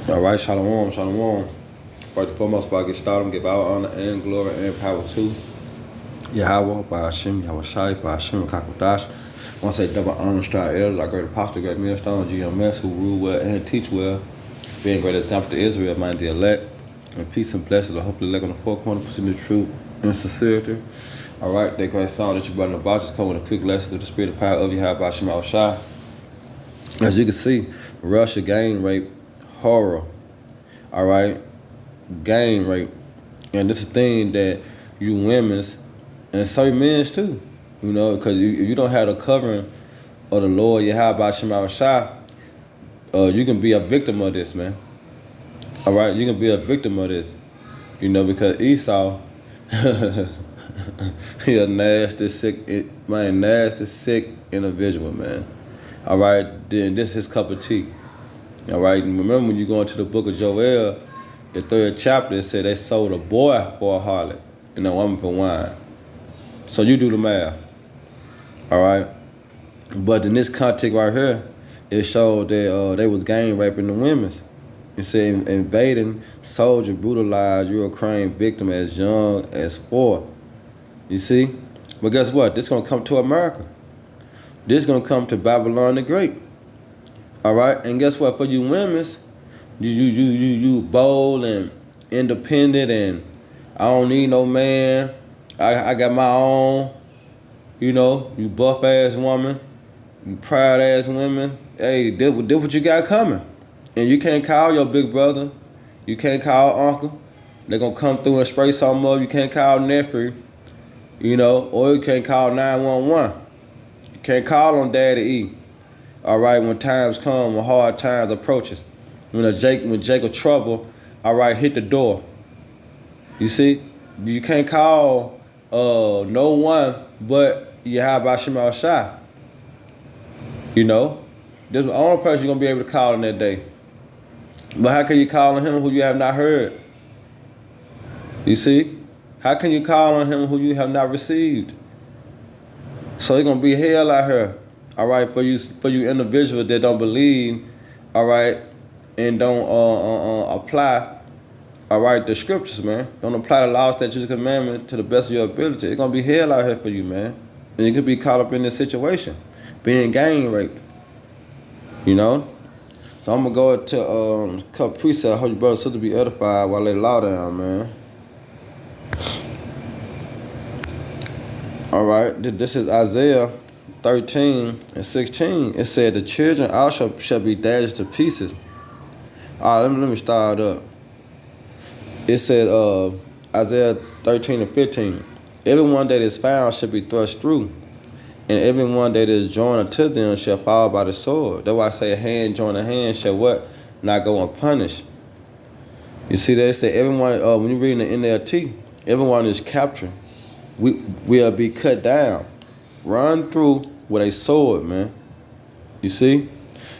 All right, shalom, shalom. First and foremost, before I get started, give all honor and glory and power to Yahweh, by Hashem, Yahweh Shai, by Hashem, Kakodash. I want to say double honor to our elders, our great apostle, great millstone, GMS, who rule well and teach well, being great example to Israel, mind the elect, and peace and blessings. I hope the elect on the four corners, pursuing the truth and sincerity. All right, that great song that you brought in the box is coming with a quick lesson through the spirit of power of Yahweh, by Hashem, Yahweh Shai. As you can see, Russia gang rape, horror. All right, gang rape, and this is a thing that you women's and certain men's too, because if you don't have the covering of the Lord Yahweh Shema Shah, you can be a victim of this, man. All right, you can be a victim of this, because Esau, he a nasty, sick individual, man. All right, then this is his cup of tea. All right, and remember when you go into the book of Joel, the 3rd chapter, it said they sold a boy for a harlot and a woman for wine. So you do the math. All right, but in this context right here, it showed that they was gang raping the women. It said invading soldier brutalized Ukraine victim as young as 4. You see, but guess what? This gonna come to America. This gonna come to Babylon the Great. All right, and guess what? For you women, you bold and independent, and I don't need no man. I got my own. You buff ass woman, you proud ass women. Hey, did what you got coming, and you can't call your big brother, you can't call uncle. They're gonna come through and spray something up. You can't call nephew, or you can't call 911. You can't call on Daddy E. All right, when times come, when hard times approaches, when Jacob trouble, all right, hit the door. You see, you can't call no one but Yahweh Shema Shai. This is the only person you're gonna be able to call on that day. But how can you call on him who you have not heard? You see, how can you call on him who you have not received? So it's gonna be hell out here. All right, for you individuals that don't believe, all right, and don't apply, all right, the scriptures, man. Don't apply the law, statutes, and commandments to the best of your ability. It's gonna be hell out here for you, man. And you could be caught up in this situation, being gang raped. So I'm gonna go to a couple precepts. I hope your brother and sister be edified while I lay the law down, man. All right, this is Isaiah 13:16. It said the children also shall be dashed to pieces. All right, let me start up. It said Isaiah 13:15. Everyone that is found shall be thrust through, and everyone that is joined unto them shall fall by the sword. That's why I say a hand joined a hand shall what? Not go unpunished. You see they say everyone, when you read in the NLT, everyone is captured. We will be cut down, run through with a sword, man. You see?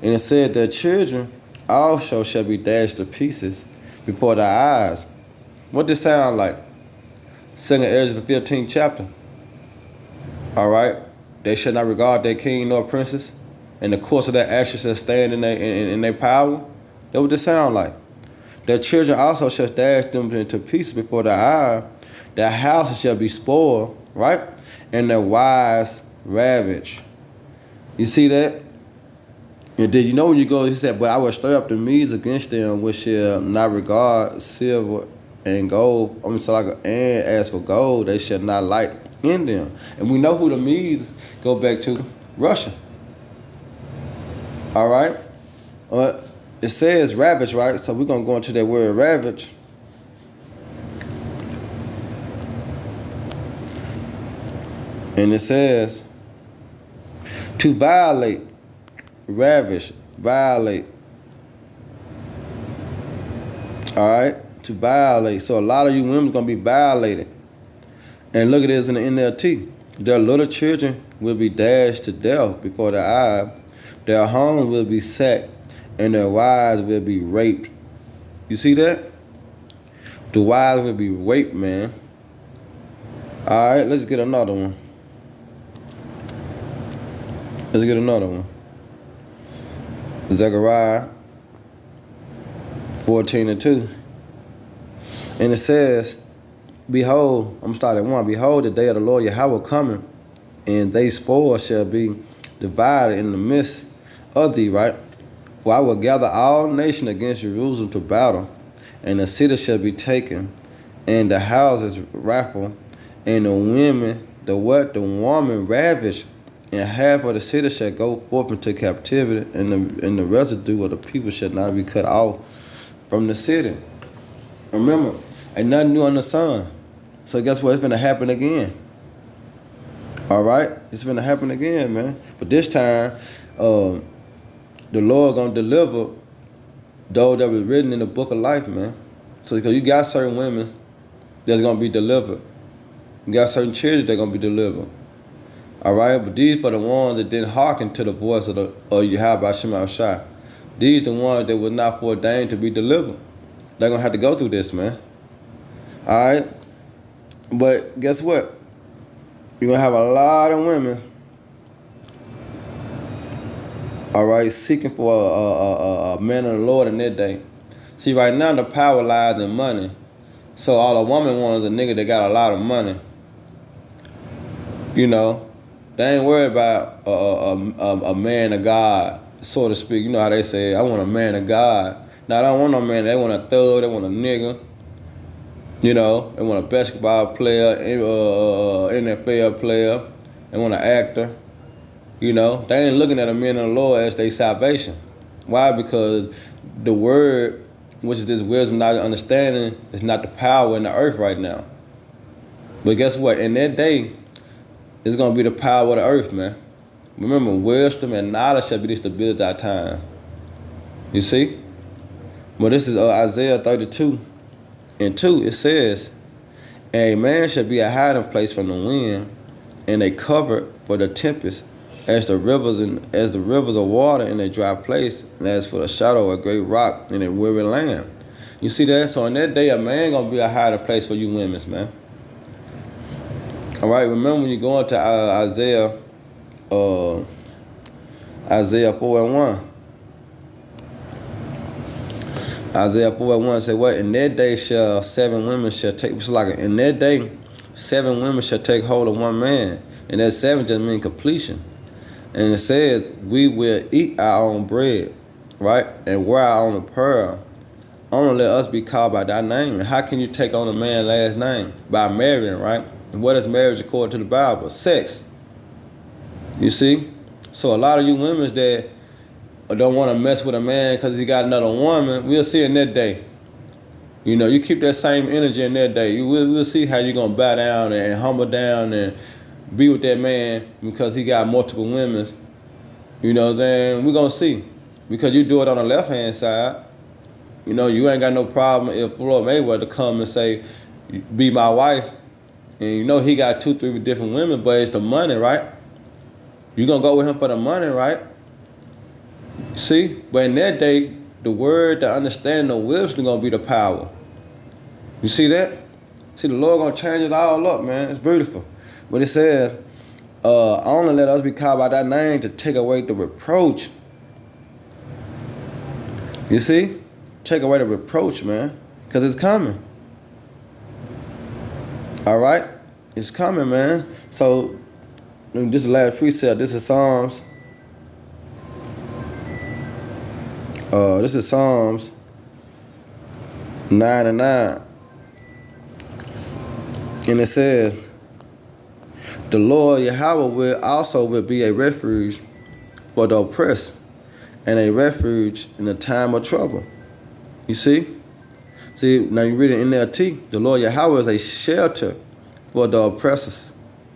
And it said that children also shall be dashed to pieces before their eyes. What does this sound like? 2nd Ezra, the 15th chapter. All right? They shall not regard their king nor princess, and the course of their actions shall stand in their power. That's what this sound like. Their children also shall dash them into pieces before their eyes. Their houses shall be spoiled, right? And their wives ravaged. You see that? And did you know when you go, he said, but I will stir up the Medes against them, which shall not regard silver and gold. And as for gold, they shall not light in them. And we know who the Medes go back to, Russia. All right? It says ravage, right? So we're going to go into that word ravage. And it says to violate, ravish, violate. All right? To violate. So a lot of you women going to be violated. And look at this in the NLT. Their little children will be dashed to death before their eyes. Their homes will be sacked, and their wives will be raped. You see that? The wives will be raped, man. All right, let's get another one. Zechariah 14:2. And it says, behold, I'm starting at 1. Behold, the day of the Lord Yahweh coming, and they spoil shall be divided in the midst of thee, right? For I will gather all nations against Jerusalem to battle, and the city shall be taken, and the houses rifled, and the women, the woman ravished, and half of the city shall go forth into captivity, and the residue of the people shall not be cut off from the city. Remember, ain't nothing new under the sun. So guess what? It's gonna happen again. All right, it's gonna happen again, man. But this time, the Lord gonna deliver those that was written in the book of life, man. So because you got certain women that's gonna be delivered, you got certain children that gonna be delivered. All right, but these are the ones that didn't hearken to the voice of Yahweh Shema Shai. These the ones that were not foreordained to be delivered. They're gonna have to go through this, man. All right, but guess what? You're gonna have a lot of women, all right, seeking for a man of the Lord in that day. See, right now the power lies in money. So all a woman wants is a nigga that got a lot of money. You know, they ain't worried about a man of God, so to speak. You know how they say, I want a man of God. Now, I don't want no man. They want a thug. They want a nigga. You know, they want a basketball player, NFL player. They want an actor. You know, they ain't looking at a man of the Lord as their salvation. Why? Because the word, which is this wisdom, knowledge, understanding, is not the power in the earth right now. But guess what? In that day, it's going to be the power of the earth, man. Remember, wisdom and knowledge shall be the stability of our time. You see? Well, this is Isaiah 32:2. It says, a man shall be a hiding place from the wind, and a cover for the tempest, as the rivers of water in a dry place, and as for the shadow of a great rock in a weary land. You see that? So in that day, a man gonna be a hiding place for you women, man. All right. Remember when you go into Isaiah 4:1. Isaiah 4:1 say what? In that day shall 7 women shall take. It's like in that day, 7 women shall take hold of one man, and that 7 just means completion. And it says we will eat our own bread, right, and wear our own apparel. Only let us be called by thy name. And how can you take on a man's last name? By marrying, right? And what is marriage according to the Bible? Sex. You see? So a lot of you women that don't want to mess with a man because he got another woman, we'll see in that day. You know, you keep that same energy in that day. We'll see how you're going to bow down and humble down and be with that man because he got multiple women. You know, then we're going to see. Because you do it on the left-hand side. You know, you ain't got no problem if Floyd Mayweather come and say, be my wife. And you know he got 2-3 different women, but it's the money, right? You're going to go with him for the money, right? See? But in that day, the word, the understanding, the wisdom going to be the power. You see that? See, the Lord going to change it all up, man. It's beautiful. But it says, only let us be called by that name to take away the reproach. You see? Take away the reproach, man. Because it's coming. All right? It's coming, man. So, this is the last precept. This is Psalms. This is Psalms 9:9. And it says, the Lord Yahweh will be a refuge for the oppressed and a refuge in the time of trouble. You see? See, now you read it in NLT. The Lord Yahweh is a shelter for the oppressors,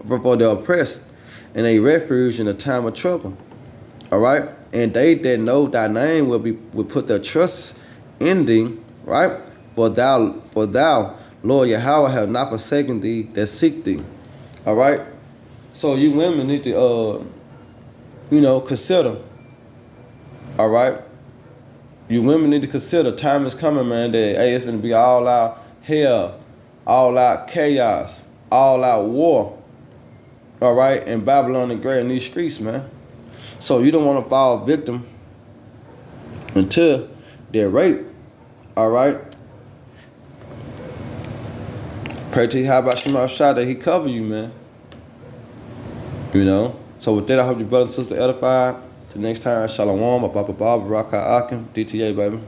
for the oppressed, and a refuge in the time of trouble. All right? And they that know thy name will put their trust in thee, right? For thou, Lord Yahweh, have not forsaken thee that seek thee. All right? So you women need to, consider. All right? You women need to consider time is coming, man, that, hey, it's going to be all out hell, all out chaos, all out war. All right? In Babylon the Great in these streets, man. So you don't want to fall victim until they're raped. All right. Pray to how about Shema Shah that he cover you, man. You know. So with that, I hope your brother and sister edified. Till next time, Shalom, Abba Baba, Baraka Akim, DTA, baby.